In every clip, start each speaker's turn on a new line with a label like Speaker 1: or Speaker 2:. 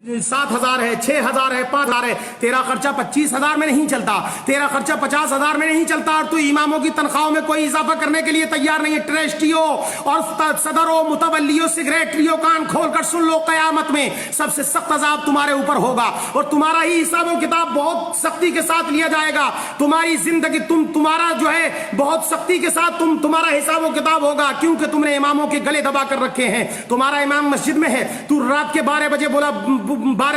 Speaker 1: 7,000 है, 6,000 है, 5,000 है, तेरा खर्चा 25,000 में नहीं चलता, तेरा खर्चा 50,000 में नहीं चलता, और तू इमामों की तनख्वाहों में कोई इजाफा करने के लिए तैयार नहीं है। ट्रस्टियों और सदरों, मुतवल्लियों, सेक्रेटरियों, कान खोल कर सुन लो, कयामत में सबसे सख्त अजाब तुम्हारे ऊपर होगा और तुम्हारा ही हिसाब किताब बहुत सख्ती के साथ लिया जाएगा। तुम्हारी जिंदगी तुम्हारा जो है बहुत सख्ती के साथ तुम्हारा हिसाब किताब होगा, क्योंकि तुमने इमामों के गले दबा कर रखे हैं। तुम्हारा इमाम मस्जिद में है, तू रात के 12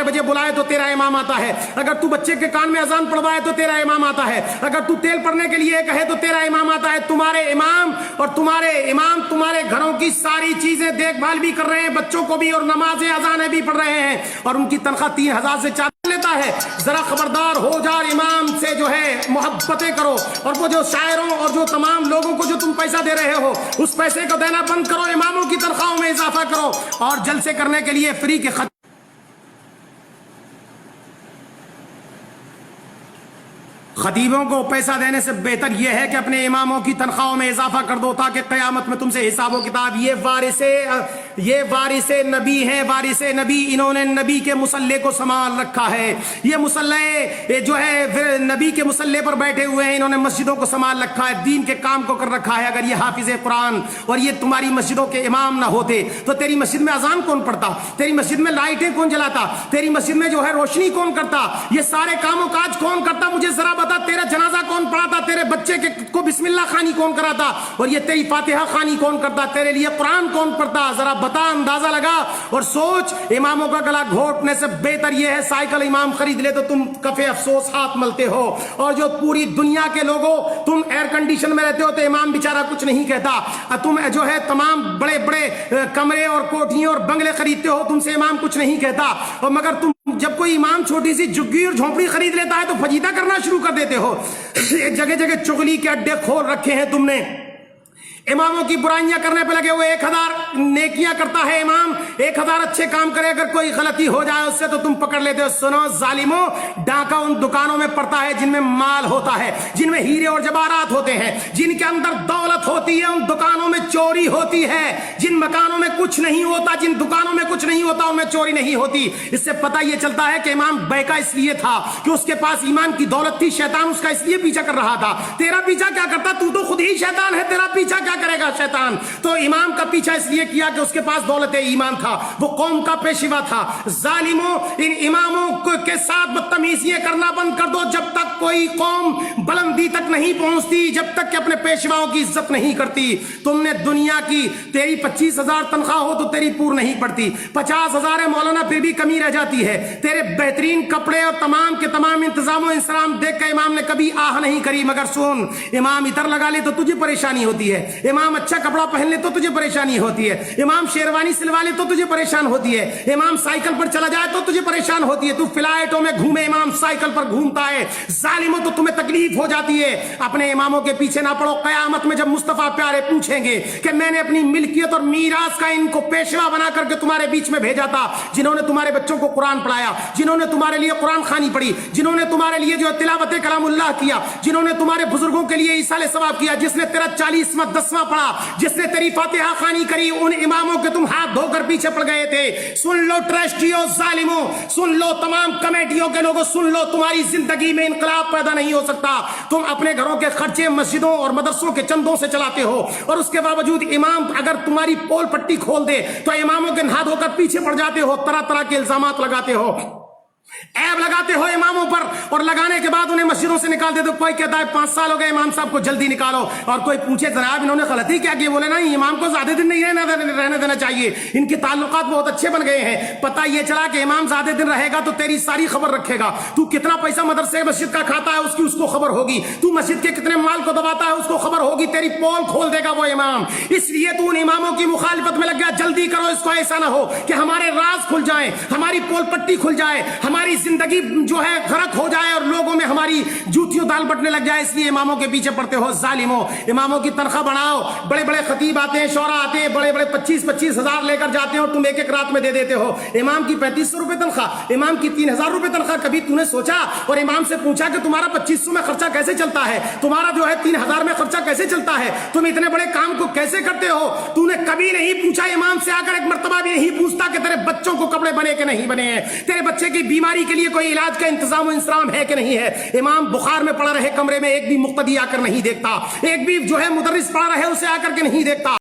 Speaker 1: बजे बुलाए तो तेरा इमाम आता है, अगर तू बच्चे के कान में अजान पढ़वाए तो तेरा इमाम आता है, अगर तू तेल पड़ने के लिए कहे तो तेरा इमाम आता है। तुम्हारे इमाम तुम्हारे घरों की सारी चीजें देखभाल भी कर रहे हैं, बच्चों को भी, और नमाजें अजानें भी पढ़ रहे हैं, और उनकी तनख्वाह 3,000 से 4,000 लेता है। जरा खबरदार हो जा, इमाम से जो है मोहब्बतें करो, और वो जो शायरों और जो तमाम लोगों को जो तुम पैसा दे रहे हो उस पैसे को देना बंद करो, इमामों की तनख्वाहों में इजाफा करो, और जलसे करने के लिए फ्री के खतीबों को पैसा देने से बेहतर यह है कि अपने इमामों की तनख्वाहों में इजाफा कर दो, ताकि क़यामत में तुमसे हिसाब किताब। ये वारिसे नबी हैं, वारिसे नबी, इन्होंने नबी के मुसल्ले को संभाल रखा है। ये मुसल्ले जो है नबी के मुसल्ले पर बैठे हुए हैं, इन्होंने मस्जिदों को संभाल रखा है, दीन के काम को कर रखा है। अगर ये हाफिज कुरान और ये तुम्हारी मस्जिदों के इमाम ना होते तो तेरी मस्जिद में अजान कौन पढ़ता, तेरी मस्जिद में लाइटें कौन जलाता, तेरी मस्जिद में जो है रोशनी कौन करता, ये सारे कामों काज कौन करता? मुझे जरा बता, तेरा जनाजा कौन पढ़ाता, तेरे बच्चे को बिस्मिल्लाह खानी कौन कराता, और ये तेरी फातिहा खानी कौन करता, तेरे लिए कुरान कौन पढ़ता? जरा बता, अंदाजा लगा और सोच। इमामों का गला घोटने से बेहतर यह है साइकिल इमाम खरीद ले तो तुम कफे अफसोस हाथ मलते हो, और जो पूरी दुनिया के लोगों, तुम एयर कंडीशन में रहते हो तो इमाम बेचारा कुछ नहीं कहता, तुम जो है तमाम बड़े बड़े कमरे और कोठियां और बंगले खरीदते हो, तुमसे इमाम कुछ नहीं कहता, और मगर तुम जब कोई इमाम छोटी सी झुग्गी और झोंपड़ी खरीद लेता है तो फजीता करना शुरू कर देते हो। जगह जगह चुगली के अड्डे खोल रखे हैं तुमने, इमामों की बुराइयां करने पे लगे हुए। 1,000 नेकियां करता है इमाम, 1,000 अच्छे काम करे, अगर कोई गलती हो जाए उससे तो तुम पकड़ लेते हो। सुनो जालिमो, डाका उन दुकानों में पड़ता है जिनमें माल होता है, जिनमें हीरे और जवाहरात होते हैं, जिनके अंदर दौलत होती है, उन दुकानों में चोरी होती है। जिन मकानों में कुछ नहीं होता, जिन दुकानों में कुछ नहीं होता, उनमें चोरी नहीं होती। इससे पता यह चलता है कि इमाम बैका इसलिए था कि उसके पास ईमान की दौलत थी, शैतान उसका इसलिए पीछा कर रहा था। तेरा पीछा क्या करता? तू तो खुद ही शैतान है, तेरा पीछा क्या करेगा शैतान? तो इमाम का पीछा इसलिए किया कि उसके पास दौलत ईमान था, वो कौम का पेशवा था। जालिमों, इन इमामों के साथ बदतमीजियां करना बंद कर दो। जब तक कोई कौम बुलंदी तक नहीं पहुंचती, जब तक कि अपने पेशवाओं की इज्जत नहीं करती। तुमने दुनिया की, तेरी 25,000 तनख्वाह हो तो तेरी पूर नहीं पड़ती, 50,000 है मौलाना फिर भी कमी रह जाती है। तेरे बेहतरीन कपड़े और तमाम के तमाम इंतजाम इंतजाम देख कर इमाम ने कभी आह नहीं करी। मगर सुन, इमाम इतर लगा ले तो तुझे परेशानी होती है, इमाम अच्छा कपड़ा पहन ले तो तुझे परेशानी होती है, इमाम शेरवानी सिलवा ले तो तुझे परेशान होती है, इमाम साइकिल पर चला जाए तो तुझे परेशान होती है, तू फ्लाइटों में घूमे, इमाम साइकिल पर घूमता है। जालिमों, तो तुम्हें तकलीफ हो जाती है। अपने इमामों के पीछे ना पड़ो। कयामत में जब मुस्तफा प्यारे पूछेंगे कि मैंने अपनी मिल्कियत और मीरास का इनको पेशवा बना करके तुम्हारे बीच में भेजा था, जिन्होंने तुम्हारे बच्चों को कुरान पढ़ाया, जिन्होंने तुम्हारे लिए कुरान खानी पढ़ी, जिन्होंने तुम्हारे लिए जो तिलावत कलामुल्लाह किया, जिन्होंने तुम्हारे बुजुर्गों के लिए ईसाले सवाब किया, जिसने तेरा 40वां 10वां पढ़ा, जिसने तेरी फातिहा खानी करी, उन इमामों के तुम हाथ धोकर पीछे पड़ गए थे। सुन लो ट्रस्टियों, जालिमों, सुन लो तमाम कमेटियों के लोगों, सुन लो, तुम्हारी जिंदगी में इनकलाब पैदा नहीं हो सकता। तुम अपने घरों के खर्चे मस्जिदों और मदरसों के चंदों से चलाते हो, और उसके बावजूद इमाम अगर तुम्हारी पोल पट्टी खोल दे तो इमामों के हाथ धोकर पीछे पड़ जाते हो, तरह तरह के इल्जामात लगाते हो, ऐब लगाते हो इमामों पर, और लगाने के बाद उन्हें मस्जिदों से निकाल देते हो। कोई कहता है 5 साल हो गए इमाम साहब को, जल्दी निकालो, और कोई पूछे जनाब इन्होंने गलती क्या की, बोले नहीं, इमाम को ज्यादा दिन नहीं रहने देना चाहिए, इनके ताल्लुकात बहुत अच्छे बन गए हैं। पता ये चला कि इमाम ज्यादा दिन रहेगा तो तेरी सारी खबर रखेगा। तू कितना पैसा मदरसे मस्जिद का खाता है उसकी उसको खबर होगी, तू मस्जिद के कितने माल को दबाता है उसको खबर होगी, तेरी पोल खोल देगा वो इमाम। इसलिए तू उन इमामों की मुखालिफत में लग गया। जल्दी करो, इसको ऐसा ना हो कि हमारे राज खुल जाए, हमारी पोल पट्टी खुल जाए, ہماری زندگی جو ہے غرق ہو جائے اور لوگوں میں ہماری جوتیوں دال بٹنے لگ جائے، اس لیے اماموں کے پیچھے پڑتے ہو ظالموں۔ اماموں کی تنخواہ بڑھاؤ، بڑے بڑے خطیب آتے ہیں، شعراء آتے ہیں، بڑے بڑے 25-25 ہزار لے کر جاتے ہو، تم ایک ایک رات میں دے دیتے ہو۔ امام کی 3500 روپے تنخواہ، امام کی 3000 روپے تنخواہ، کبھی تو نے سوچا اور امام سے پوچھا کہ تمہارا 2500 میں خرچہ کیسے چلتا ہے، تمہارا جو ہے 3000 میں خرچہ کیسے چلتا ہے، تم اتنے بڑے کام کو کیسے کرتے ہو؟ تو نے کبھی نہیں پوچھا، امام سے آ کر ایک مرتبہ بھی نہیں پوچھتا کہ تیرے بچوں کو کپڑے بنے کہ نہیں بنے ہیں، تیرے بچے کی بیماری کے لیے کوئی علاج کا انتظام و انسرام ہے کہ نہیں ہے۔ امام بخار میں پڑا رہے کمرے میں، ایک بھی مقتدی آ کر نہیں دیکھتا، ایک بھی جو ہے مدرس پڑا رہے اسے آ کر کے نہیں دیکھتا۔